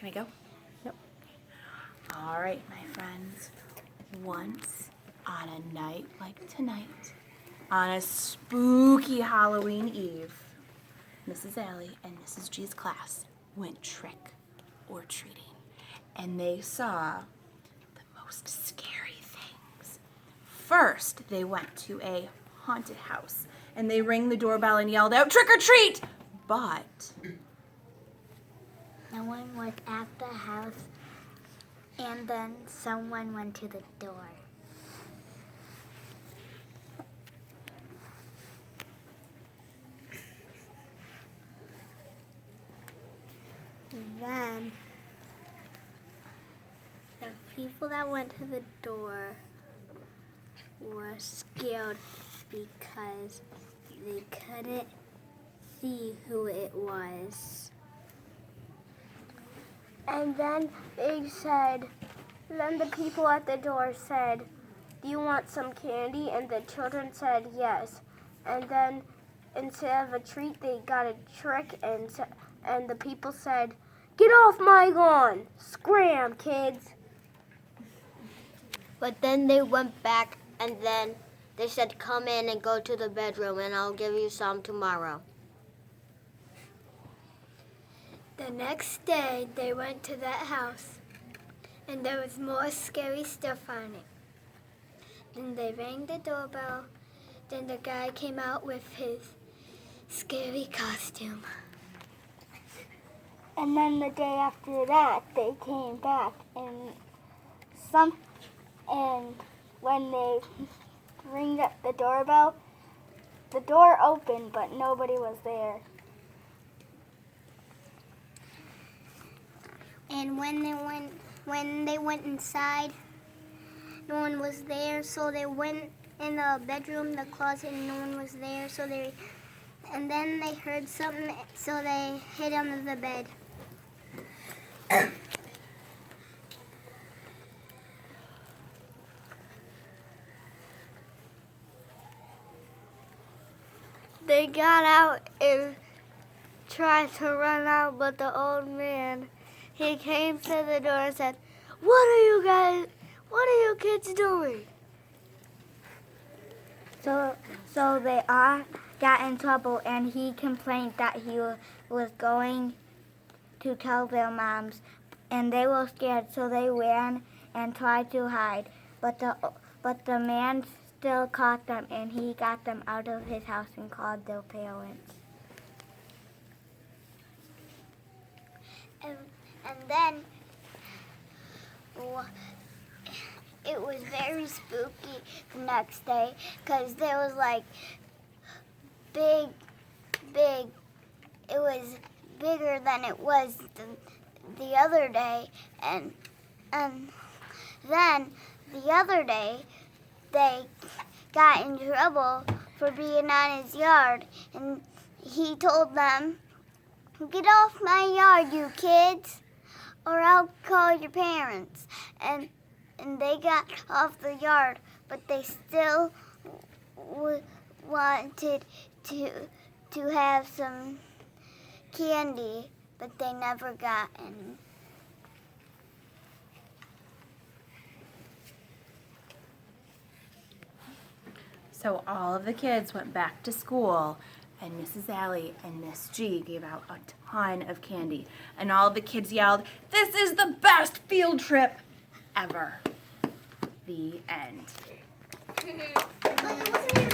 I go? Yep. All right, my friends. Once on a night like tonight, on a spooky Halloween Eve, Mrs. Allie and Mrs. G's class went trick or treating, and they saw the most scary things. First, they went to a haunted house, and they rang the doorbell and yelled out, "Trick or treat!" But no one was at the house, and then someone went to the door. Then the people that went to the door were scared because they couldn't see who it was. And then then the people at the door said, "Do you want some candy?" And the children said yes. And then instead of a treat, they got a trick, and the people said, "Get off my lawn! Scram, kids!" But then they went back and then they said, "Come in and go to the bedroom and I'll give you some tomorrow." The next day, they went to that house, and there was more scary stuff on it. Then they rang the doorbell. Then the guy came out with his scary costume. And then the day after that, they came back, and when they ringed up the doorbell, the door opened, but nobody was there. And when they went inside, no one was there, so they went in the bedroom, the closet, and no one was there, and then they heard something, so they hid under the bed. They got out and tried to run out, but the old man, he came to the door and said, what are you kids doing?" So they all got in trouble, and he complained that he was going to tell their moms, and they were scared, so they ran and tried to hide. But the man still caught them, and he got them out of his house and called their parents. And then it was very spooky the next day because there was like big, it was bigger than it was the other day. And then the other day they got in trouble for being on his yard, and he told them, "Get off my yard, you kids, or I'll call your parents." And they got off the yard, but they still wanted to have some candy, but they never got any. so all of the kids went back to school, and Mrs. Allie and Miss G gave out a ton of candy. And all of the kids yelled, "This is the best field trip ever." The end. But it wasn't even